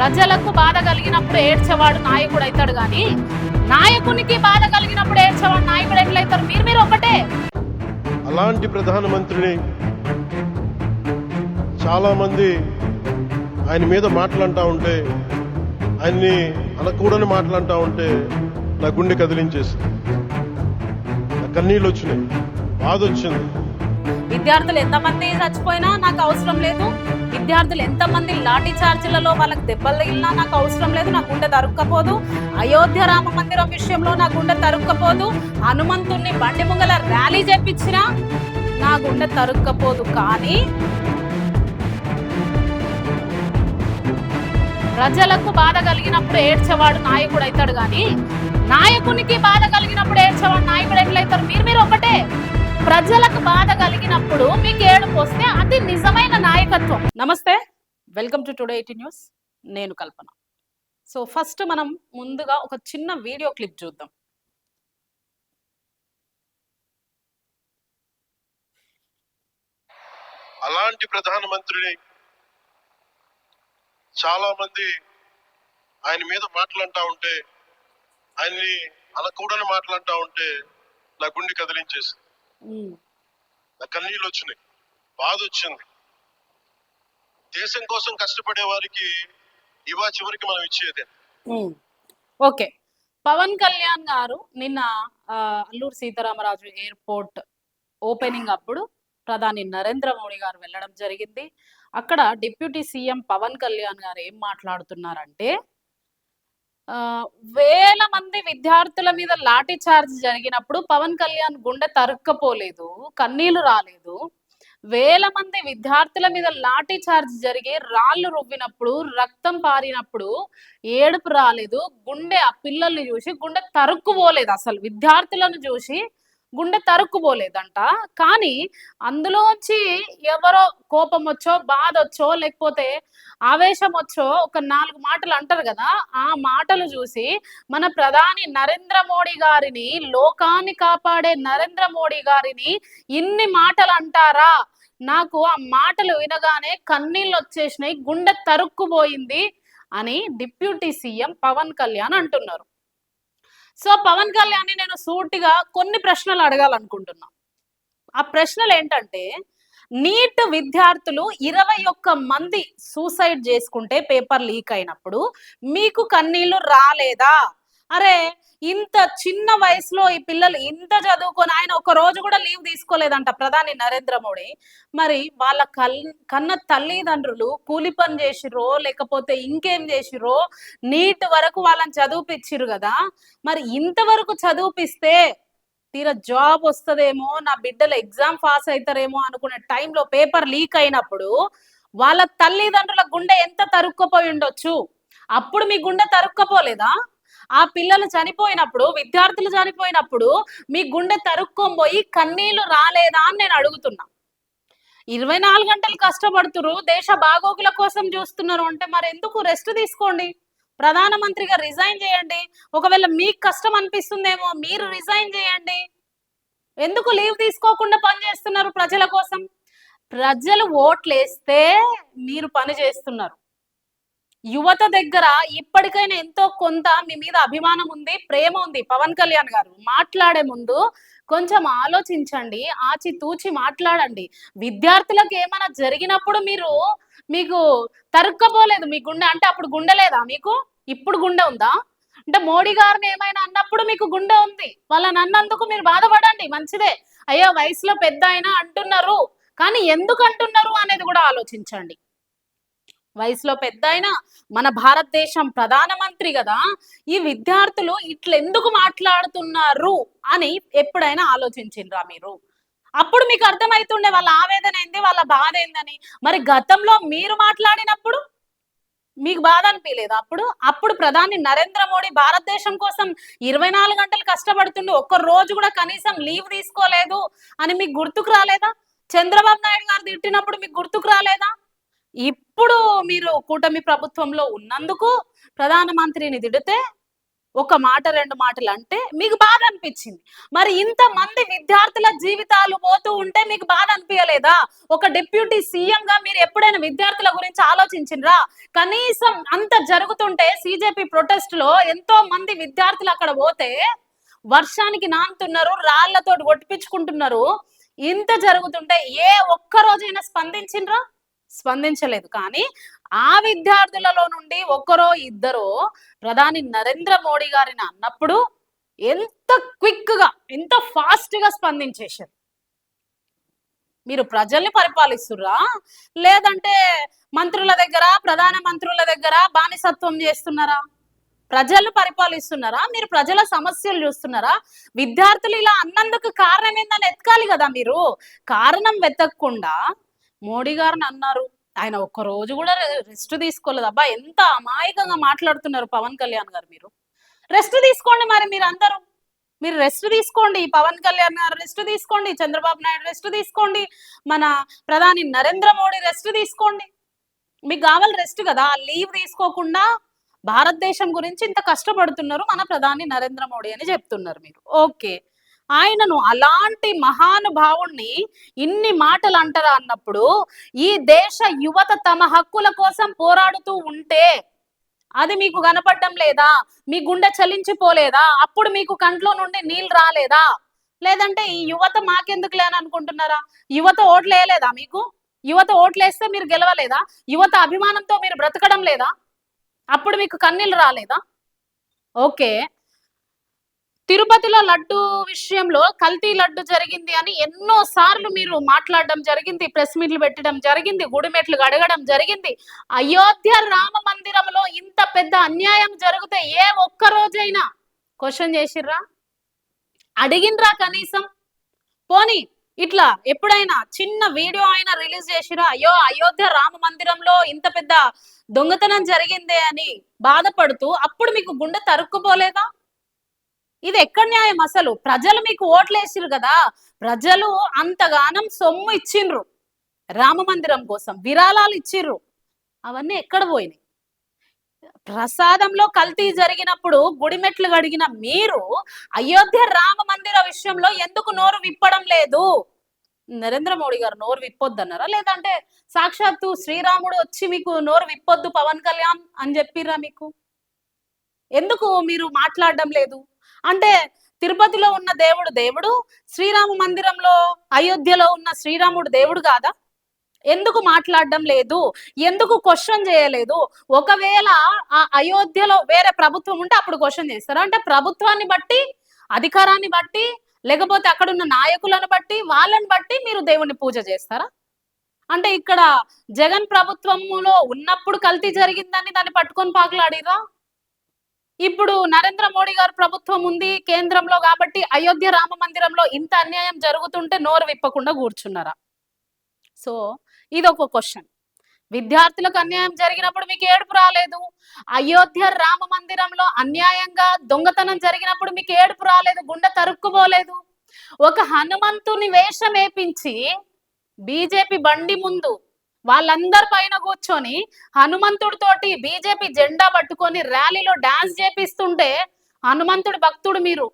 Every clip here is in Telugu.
ప్రజలకు బాధ కలిగినప్పుడు ఏడ్చేవాడు నాయకుడు అవుతాడు కానీ నాయకునికి బాధ కలిగినప్పుడు ఏడ్చేవాడు నాయకుడు ఎట్లయితారు? మీరు ఒకటే. అలాంటి ప్రధానమంత్రిని చాలా మంది ఆయన మీద మాట్లాడుతూ ఉంటే, ఆయన్ని అనకూడని మాట్లాడుతూ ఉంటే నా గుండె కదిలించేసింది, నా కన్నీళ్ళు వచ్చినాయి, బాధ వచ్చింది. విద్యార్థులు ఎంతమంది చచ్చిపోయినా నాకు అవసరం లేదు, విద్యార్థులు ఎంతమంది లాఠీ చార్జీలలో వాళ్ళకి దెబ్బలు తగిలినా నాకు అవసరం లేదు, నా గుండె తరుక్కపోదు. అయోధ్య రామ మందిరం విషయంలో నా గుండె తరుక్కపోదు. హనుమంతుణ్ణి బండి ముంగల ర్యాలీ చేపించినా నా గుండె తరుక్కపోదు. కానీ ప్రజలకు బాధ కలిగినప్పుడు ఏడ్చేవాడు నాయకుడు అవుతాడు కానీ నాయకునికి బాధ కలిగినప్పుడు ఏడ్చేవాడు నాయకుడు ఎట్లయితారు? మీరు ఒకటే. ప్రజలకు బాధ కలిగినప్పుడు మీకు ఏడుపు వస్తే అది నిజమైన నాయకత్వం. నమస్తే, వెల్కమ్ టు టుడే 18 న్యూస్. నేను కల్పన. సో ఫస్ట్ మనం ముందుగా ఒక చిన్న వీడియో క్లిప్ చూద్దాం. అలాంటి ప్రధానమంత్రిని చాలా మంది ఆయన మీద మాట్లాడుతూ ఉంటే, ఆయన్ని అనకూడని మాట్లాడుతూ ఉంటే నా గుండె కదిలించేసింది, నా కన్నీళ్ళు వచ్చినాయి, బాధ వచ్చింది. దేశం కోసం కష్టపడే వారికి ఇవా చివరికి మనం ఇచ్చేదే. ఓకే, పవన్ కళ్యాణ్ గారు నిన్న అల్లూరు సీతారామరాజు ఎయిర్పోర్ట్ ఓపెనింగ్ అప్పుడు ప్రధాని నరేంద్ర మోడీ గారు వెళ్ళడం జరిగింది. అక్కడ డిప్యూటీ సీఎం పవన్ కళ్యాణ్ గారు ఏం మాట్లాడుతున్నారంటే, వేల మంది విద్యార్థుల మీద లాఠీ చార్జ్ జరిగినప్పుడు పవన్ కళ్యాణ్ గుండె తరుక్కపోలేదు, కన్నీళ్లు రాలేదు. వేల మంది విద్యార్థుల మీద లాఠీ చార్జ్ జరిగి రాళ్ళు రువ్వినప్పుడు, రక్తం పారినప్పుడు ఏడుపు రాలేదు. గుండె ఆ పిల్లల్ని చూసి గుండె తరుక్కుపోలేదు, అసలు విద్యార్థులను చూసి గుండె తరుక్కుపోలేదంట. కానీ అందులోంచి ఎవరో కోపం వచ్చో, బాధ వచ్చో, లేకపోతే ఆవేశం వచ్చో ఒక 4 మాటలు అంటారు కదా, ఆ మాటలు చూసి మన ప్రధాని నరేంద్ర మోడీ గారిని, లోకాన్ని కాపాడే నరేంద్ర మోడీ గారిని ఇన్ని మాటలు అంటారా? నాకు ఆ మాటలు వినగానే కన్నీళ్ళు వచ్చేసినాయి, గుండె తరుక్కుపోయింది అని డిప్యూటీ సీఎం పవన్ కళ్యాణ్ అంటున్నారు. సో పవన్ కళ్యాణ్ నేను సూటిగా కొన్ని ప్రశ్నలు అడగాలనుకుంటున్నా. ఆ ప్రశ్నలు ఏంటంటే, నీట్ విద్యార్థులు 21 మంది సూసైడ్ చేసుకుంటే పేపర్ లీక్ అయినప్పుడు మీకు కన్నీళ్లు రాలేదా? అరే, ఇంత చిన్న వయసులో ఈ పిల్లలు ఇంత చదువుకొని ఆయన ఒక రోజు కూడా లీవ్ తీసుకోలేదంట ప్రధాని నరేంద్ర మోడీ. మరి వాళ్ళ కన్న తల్లిదండ్రులు కూలి పని చేసిరో లేకపోతే ఇంకేం చేసిరో నీట్ వరకు వాళ్ళని చదివిపిచ్చిరు కదా. మరి ఇంతవరకు చదివిపిస్తే తీరా జాబ్ వస్తుందేమో, నా బిడ్డలు ఎగ్జామ్ పాస్ అవుతారేమో అనుకునే టైంలో పేపర్ లీక్ అయినప్పుడు వాళ్ళ తల్లిదండ్రుల గుండె ఎంత తరుక్కుపోయి ఉండొచ్చు? అప్పుడు మీ గుండె తరుక్కపోలేదా? ఆ పిల్లలు చనిపోయినప్పుడు, విద్యార్థులు చనిపోయినప్పుడు మీ గుండె తరుక్కోబోయి కన్నీళ్లు రాలేదా అని నేను అడుగుతున్నా. 24 గంటలు కష్టపడుతురు, దేశ బాగోగుల కోసం చూస్తున్నారు అంటే మరి ఎందుకు రెస్ట్ తీసుకోండి, ప్రధానమంత్రిగా రిజైన్ చేయండి. ఒకవేళ మీకు కష్టం అనిపిస్తుందేమో మీరు రిజైన్ చేయండి. ఎందుకు లీవ్ తీసుకోకుండా పని చేస్తున్నారు ప్రజల కోసం? ప్రజలు ఓట్లేస్తే మీరు పని చేస్తున్నారు. యువత దగ్గర ఇప్పటికైనా ఎంతో కొంత మీ మీద అభిమానం ఉంది, ప్రేమ ఉంది. పవన్ కళ్యాణ్ గారు మాట్లాడే ముందు కొంచెం ఆలోచించండి, ఆచితూచి మాట్లాడండి. విద్యార్థులకు ఏమైనా జరిగినప్పుడు మీకు తరుక్కపోలేదు మీ గుండె అంటే అప్పుడు గుండె లేదా మీకు? ఇప్పుడు గుండె ఉందా? అంటే మోడీ గారిని ఏమైనా అన్నప్పుడు మీకు గుండె ఉంది, వాళ్ళని అన్నందుకు మీరు బాధపడండి, మంచిదే. అయ్యో వయసులో పెద్ద అయినా అంటున్నారు, కానీ ఎందుకు అంటున్నారు అనేది కూడా ఆలోచించండి. వయసులో పెద్ద అయినా మన భారతదేశం ప్రధానమంత్రి కదా, ఈ విద్యార్థులు ఇట్లెందుకు మాట్లాడుతున్నారు అని ఎప్పుడైనా ఆలోచించిండ్రా మీరు? అప్పుడు మీకు అర్థమవుతుండే వాళ్ళ ఆవేదన ఏంది, వాళ్ళ బాధ ఏందని. మరి గతంలో మీరు మాట్లాడినప్పుడు మీకు బాధ అనిపించలేదు? అప్పుడు ప్రధాని నరేంద్ర మోడీ భారతదేశం కోసం 24 గంటలు కష్టపడుతుండే, ఒక్క రోజు కూడా కనీసం లీవ్ తీసుకోలేదు అని మీకు గుర్తుకు రాలేదా? చంద్రబాబు నాయుడు గారు తిట్టినప్పుడు మీకు గుర్తుకు రాలేదా? ఇప్పుడు మీరు కూటమి ప్రభుత్వంలో ఉన్నందుకు ప్రధానమంత్రిని తిడితే ఒక మాట రెండు మాటలు అంటే మీకు బాధ అనిపించింది. మరి ఇంతమంది విద్యార్థుల జీవితాలు పోతూ ఉంటే మీకు బాధ అనిపించలేదా? ఒక డిప్యూటీ సీఎం గా మీరు ఎప్పుడైనా విద్యార్థుల గురించి ఆలోచించిండ్రా? కనీసం అంత జరుగుతుంటే సిజేపీ ప్రొటెస్ట్ లో ఎంతో మంది విద్యార్థులు అక్కడ పోతే వర్షానికి నానుతున్నారు, రాళ్లతోటి కొట్టిపించుకుంటున్నారు. ఇంత జరుగుతుంటే ఏ ఒక్క రోజైనా స్పందించిండ్రా? స్పందించలేదు. కానీ ఆ విద్యార్థులలో నుండి ఒక్కరో ఇద్దరో ప్రధాని నరేంద్ర మోడీ గారిని అన్నప్పుడు ఎంత క్విక్ గా, ఎంత ఫాస్ట్ గా స్పందించేశారు. మీరు ప్రజల్ని పరిపాలిస్తుర్రా, లేదంటే మంత్రుల దగ్గర, ప్రధాన మంత్రుల దగ్గర బానిసత్వం చేస్తున్నారా? ప్రజలు పరిపాలిస్తున్నారా? మీరు ప్రజల సమస్యలు చూస్తున్నారా? విద్యార్థులు ఇలా అన్నందుకు కారణం ఏందని ఎతకాలి కదా మీరు. కారణం వెతకకుండా మోడీ గారిని అన్నారు. ఆయన ఒక్క రోజు కూడా రెస్ట్ తీసుకోలేదు. అబ్బా, ఎంత అమాయకంగా మాట్లాడుతున్నారు పవన్ కళ్యాణ్ గారు. మీరు రెస్ట్ తీసుకోండి. మరి మీరు అందరూ మీరు రెస్ట్ తీసుకోండి. పవన్ కళ్యాణ్ గారు రెస్ట్ తీసుకోండి, చంద్రబాబు నాయుడు రెస్ట్ తీసుకోండి, మన ప్రధాని నరేంద్ర మోడీ రెస్ట్ తీసుకోండి. మీకు కావాలి రెస్ట్ కదా. లీవ్ తీసుకోకుండా భారతదేశం గురించి ఇంత కష్టపడుతున్నారు మన ప్రధాని నరేంద్ర మోడీ అని చెప్తున్నారు మీరు. ఓకే, ఆయనను అలాంటి మహానుభావుణ్ణి ఇన్ని మాటలు అంటారా అన్నప్పుడు, ఈ దేశ యువత తమ హక్కుల కోసం పోరాడుతూ ఉంటే అది మీకు కనపడడం లేదా? మీ గుండె చలించిపోలేదా? అప్పుడు మీకు కంట్లో నుండి నీళ్ళు రాలేదా? లేదంటే ఈ యువత మాకెందుకులే అని అనుకుంటున్నారా? యువత ఓట్లు వేయలేదా మీకు? యువత ఓట్లు వేస్తే మీరు గెలవలేదా? యువత అభిమానంతో మీరు బ్రతకడం లేదా? అప్పుడు మీకు కన్నీళ్ళు రాలేదా? ఓకే, తిరుపతిలో లడ్డు విషయంలో కల్తీ లడ్డు జరిగింది అని ఎన్నో సార్లు మీరు మాట్లాడడం జరిగింది, ప్రెస్ మీట్లు పెట్టడం జరిగింది, గుడిమెట్లు అడగడం జరిగింది. అయోధ్య రామ మందిరంలో ఇంత పెద్ద అన్యాయం జరిగితే ఏ ఒక్క రోజైనా క్వశ్చన్ చేసిర్రా? అడిగినరా కనీసం? పోనీ ఇట్లా ఎప్పుడైనా చిన్న వీడియో అయినా రిలీజ్ చేసిరా? అయ్యో, అయోధ్య రామ మందిరంలో ఇంత పెద్ద దొంగతనం జరిగిందే అని బాధపడుతూ అప్పుడు మీకు గుండె తరుక్కుపోలేదా? ఇది ఎక్కడ న్యాయం అసలు? ప్రజలు మీకు ఓట్లేసిరు కదా, ప్రజలు అంతగానం సొమ్ము ఇచ్చిండ్రు రామ మందిరం కోసం, విరాళాలు ఇచ్చిర్రు, అవన్నీ ఎక్కడ పోయినాయి? ప్రసాదంలో కల్తీ జరిగినప్పుడు గుడిమెట్లు గడిగిన మీరు అయోధ్య రామ మందిర విషయంలో ఎందుకు నోరు విప్పడం లేదు? నరేంద్ర మోడీ గారు నోరు విప్పొద్దన్నారా? లేదంటే సాక్షాత్తు శ్రీరాముడు వచ్చి మీకు నోరు విప్పొద్దు పవన్ కళ్యాణ్ అని చెప్పిర్రా మీకు? ఎందుకు మీరు మాట్లాడడం లేదు? అంటే తిరుపతిలో ఉన్న దేవుడు దేవుడు, శ్రీరామ మందిరంలో అయోధ్యలో ఉన్న శ్రీరాముడు దేవుడు కాదా? ఎందుకు మాట్లాడడం లేదు? ఎందుకు క్వశ్చన్ చేయలేదు? ఒకవేళ ఆ అయోధ్యలో వేరే ప్రభుత్వం ఉంటే అప్పుడు క్వశ్చన్ చేస్తారా? అంటే ప్రభుత్వాన్ని బట్టి, అధికారాన్ని బట్టి, లేకపోతే అక్కడ ఉన్న నాయకులను బట్టి, వాళ్ళని బట్టి మీరు దేవుణ్ణి పూజ చేస్తారా? అంటే ఇక్కడ జగన్ ప్రభుత్వంలో ఉన్నప్పుడు కల్తీ జరిగిందని దాన్ని పట్టుకొని పాకులాడిరా? ఇప్పుడు నరేంద్ర మోడీ గారు ప్రభుత్వం ఉంది కేంద్రంలో కాబట్టి అయోధ్య రామ మందిరంలో ఇంత అన్యాయం జరుగుతుంటే నోరు విప్పకుండా కూర్చున్నారా? సో ఇది ఒక క్వశ్చన్. విద్యార్థులకు అన్యాయం జరిగినప్పుడు మీకు ఏడుపు రాలేదు. అయోధ్య రామ మందిరంలో అన్యాయంగా దొంగతనం జరిగినప్పుడు మీకు ఏడుపు రాలేదు, గుండె తరుక్కుపోలేదు. ఒక హనుమంతుని వేషం వేపించి బీజేపీ బండి ముందు వాళ్ళందరి పైన కూర్చొని హనుమంతుడితోటి బీజేపీ జెండా పట్టుకొని ర్యాలీలో డాన్స్ చేపిస్తుంటే హనుమంతుడి భక్తుడు మీరు,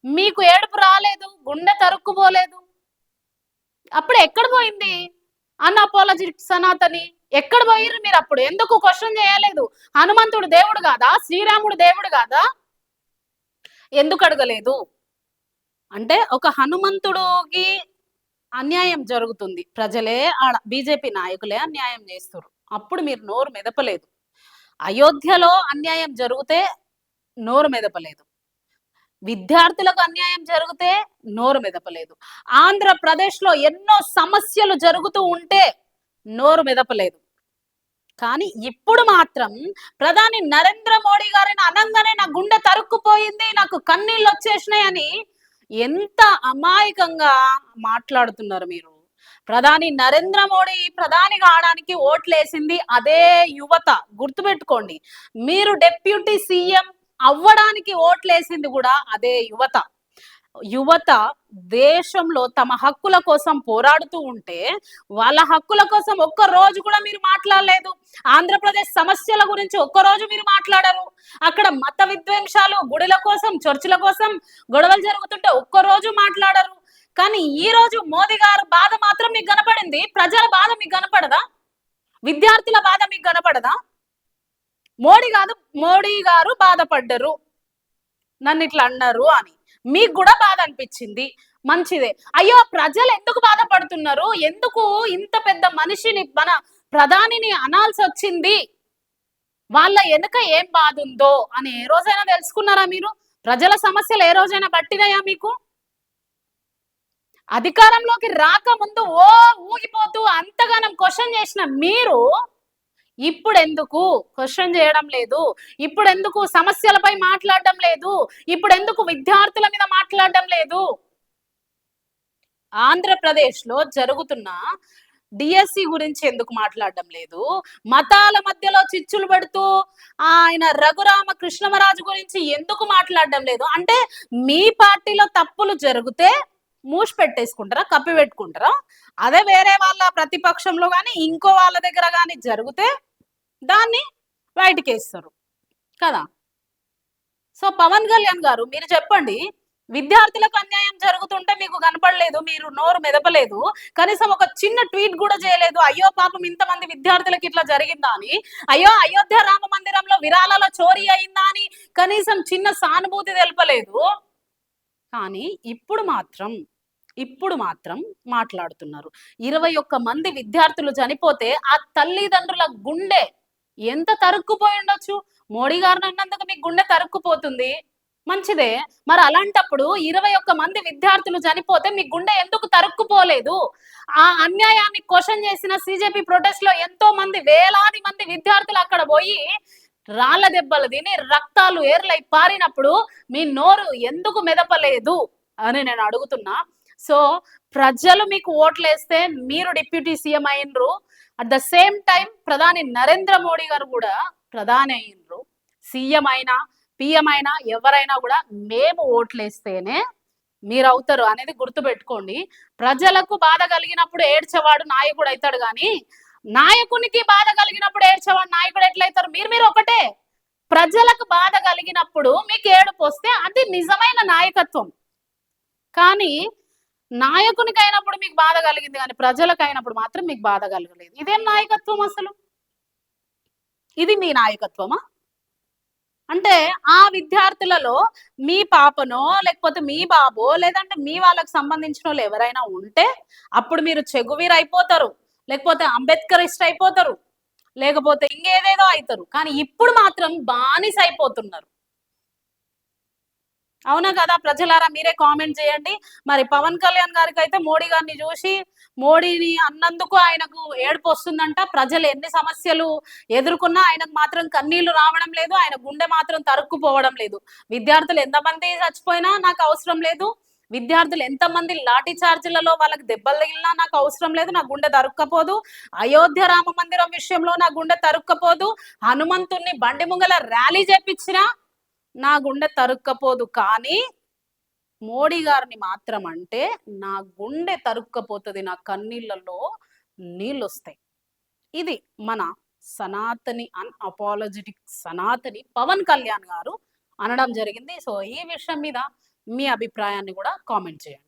మీకు ఏడుపు రాలేదు, గుండె తరుక్కుపోలేదు. అప్పుడు ఎక్కడ పోయింది అన్అపాలజీ సనాతని? ఎక్కడ పోయిర్రు మీరు? అప్పుడు ఎందుకు క్వశ్చన్ చేయలేదు? హనుమంతుడు దేవుడు కాదా? శ్రీరాముడు దేవుడు కాదా? ఎందుకు అడగలేదు? అంటే ఒక హనుమంతుడికి అన్యాయం జరుగుతుంది, ప్రజలే ఆడ బీజేపీ నాయకులే అన్యాయం చేస్తారు, అప్పుడు మీరు నోరు మెదపలేదు. అయోధ్యలో అన్యాయం జరిగితే నోరు మెదపలేదు, విద్యార్థులకు అన్యాయం జరిగితే నోరు మెదపలేదు, ఆంధ్రప్రదేశ్ లో ఎన్నో సమస్యలు జరుగుతూ ఉంటే నోరు మెదపలేదు. కానీ ఇప్పుడు మాత్రం ప్రధాని నరేంద్ర మోడీ గారిని అనంగానే నా గుండె తరుక్కుపోయింది, నాకు కన్నీళ్ళు వచ్చేసినాయని ఎంత అమాయకంగా మాట్లాడుతున్నారు మీరు. ప్రధాని నరేంద్ర మోడీ ప్రధాని కావడానికి ఓట్లేసింది అదే యువత, గుర్తుపెట్టుకోండి. మీరు డిప్యూటీ సీఎం అవ్వడానికి ఓట్లేసింది కూడా అదే యువత. యువత దేశంలో తమ హక్కుల కోసం పోరాడుతూ ఉంటే వాళ్ళ హక్కుల కోసం ఒక్క రోజు కూడా మీరు మాట్లాడలేదు. ఆంధ్రప్రదేశ్ సమస్యల గురించి ఒక్క రోజు మీరు మాట్లాడరు. అక్కడ మత విద్వేషాలు, గుడుల కోసం, చర్చిల కోసం గొడవలు జరుగుతుంటే ఒక్క రోజు మాట్లాడరు. కానీ ఈ రోజు మోదీ గారు బాధ మాత్రం మీకు కనపడింది. ప్రజల బాధ మీకు కనపడదా? విద్యార్థుల బాధ మీకు కనపడదా? మోడీ గారు బాధపడ్డరు, నన్ను ఇట్లా అన్నారు అని మీకు కూడా బాధ అనిపించింది, మంచిదే. అయ్యో ప్రజలు ఎందుకు బాధపడుతున్నారు, ఎందుకు ఇంత పెద్ద మనిషిని మన ప్రధానిని అనాల్సి వచ్చింది, వాళ్ళ వెనుక ఏం బాధ ఉందో అని ఏ రోజైనా తెలుసుకున్నారా మీరు? ప్రజల సమస్యలు ఏ రోజైనా పట్టినాయా మీకు? అధికారంలోకి రాకముందు ఊగిపోతూ అంతగానం క్వశ్చన్ చేసిన మీరు ఇప్పుడు ఎందుకు క్వశ్చన్ చేయడం లేదు? ఇప్పుడు ఎందుకు సమస్యలపై మాట్లాడడం లేదు? ఇప్పుడు ఎందుకు విద్యార్థుల మీద మాట్లాడడం లేదు? ఆంధ్రప్రదేశ్ లో జరుగుతున్న డిఎస్సి గురించి ఎందుకు మాట్లాడడం లేదు? మతాల మధ్యలో చిచ్చులు పెడుతూ ఆయన రఘురామ కృష్ణమరాజు గురించి ఎందుకు మాట్లాడడం లేదు? అంటే మీ పార్టీలో తప్పులు జరిగితే మూసి పెట్టేసుకుంటారా, కప్పి పెట్టుకుంటారా? అదే వేరే వాళ్ళ ప్రతిపక్షంలో కానీ ఇంకో వాళ్ళ దగ్గర కానీ జరిగితే దాన్ని బయటికి వేస్తారు కదా. సో పవన్ కళ్యాణ్ గారు మీరు చెప్పండి, విద్యార్థులకు అన్యాయం జరుగుతుంటే మీకు కనపడలేదు, మీరు నోరు మెదపలేదు, కనీసం ఒక చిన్న ట్వీట్ కూడా చేయలేదు. అయ్యో పాపం ఇంతమంది విద్యార్థులకు ఇట్లా జరిగిందా అని, అయ్యో అయోధ్య రామ మందిరంలో విరాళాల చోరీ అయిందా అని కనీసం చిన్న సానుభూతి తెలపలేదు. కానీ ఇప్పుడు మాత్రం మాట్లాడుతున్నారు. 21 మంది విద్యార్థులు చనిపోతే ఆ తల్లిదండ్రుల గుండె ఎంత తరుక్కుపోయి ఉండొచ్చు? మోడీ గారిని అన్నందుకు మీకు గుండె తరుక్కుపోతుంది, మంచిదే. మరి అలాంటప్పుడు 21 మంది విద్యార్థులు చనిపోతే మీ గుండె ఎందుకు తరుక్కుపోలేదు? ఆ అన్యాయాన్ని క్వశ్చన్ చేసిన సిజేపీ ప్రొటెస్ట్ లో ఎంతో మంది, వేలాది మంది విద్యార్థులు అక్కడ పోయి రాళ్ల దెబ్బలు తిని రక్తాలు ఏర్లై పారినప్పుడు మీ నోరు ఎందుకు మెదపలేదు అని నేను అడుగుతున్నా. సో ప్రజలు మీకు ఓట్లేస్తే మీరు డిప్యూటీ సీఎం అయినరు, అట్ ద సేమ్ టైం ప్రధాని నరేంద్ర మోడీ గారు కూడా ప్రధాని అయినరు. సీఎం అయినా పిఎం అయినా ఎవరైనా కూడా మేము ఓట్లేస్తేనే మీరు అవుతారు అనేది గుర్తుపెట్టుకోండి. ప్రజలకు బాధ కలిగినప్పుడు ఏడ్చేవాడు నాయకుడు అవుతాడు, కానీ నాయకునికి బాధ కలిగినప్పుడు ఏడ్చేవాడు నాయకుడు ఎట్లయితారు? మీరు ఒకటే. ప్రజలకు బాధ కలిగినప్పుడు మీకు ఏడుపు వస్తే అది నిజమైన నాయకత్వం. కానీ నాయకునికి అయినప్పుడు మీకు బాధ కలిగింది, కానీ ప్రజలకు అయినప్పుడు మాత్రం మీకు బాధ కలగలేదు. ఇదేం నాయకత్వం అసలు? ఇది మీ నాయకత్వమా? అంటే ఆ విద్యార్థులలో మీ పాపనో లేకపోతే మీ బాబో లేదంటే మీ వాళ్ళకి సంబంధించిన వాళ్ళు ఎవరైనా ఉంటే అప్పుడు మీరు చెగువీరు అయిపోతారు, లేకపోతే అంబేద్కరిస్ట్ అయిపోతారు, లేకపోతే ఇంకేదేదో అవుతారు. కానీ ఇప్పుడు మాత్రం బానిస అయిపోతున్నారు. అవునా కదా? ప్రజలారా మీరే కామెంట్ చేయండి. మరి పవన్ కళ్యాణ్ గారికి అయితే మోడీ గారిని చూసి, మోడీని అన్నందుకు ఆయనకు ఏడుపు వస్తుందంట. ప్రజలు ఎన్ని సమస్యలు ఎదుర్కొన్నా ఆయనకు మాత్రం కన్నీళ్లు రావడం లేదు, ఆయన గుండె మాత్రం తరుక్కుపోవడం లేదు. విద్యార్థులు ఎంతమంది చచ్చిపోయినా నాకు అవసరం లేదు, విద్యార్థులు ఎంతమంది లాఠీ చార్జీలలో వాళ్ళకి దెబ్బలు తగిలినా నాకు అవసరం లేదు, నా గుండె తరుక్కపోదు. అయోధ్య రామ మందిరం విషయంలో నా గుండె తరుక్కపోదు. హనుమంతుణ్ణి బండి ముంగల ర్యాలీ చేపించినా నా గుండె తరుక్కపోదు. కానీ మోడీ గారిని మాత్రం అంటే నా గుండె తరుక్కపోతుంది, నా కన్నీళ్ళలో నీళ్ళు వస్తాయి. ఇది మన సనాతని అన్అపాలజెటిక్ సనాతని పవన్ కళ్యాణ్ గారు అనడం జరిగింది. సో ఈ విషయం మీద మీ అభిప్రాయాన్ని కూడా కామెంట్ చేయండి.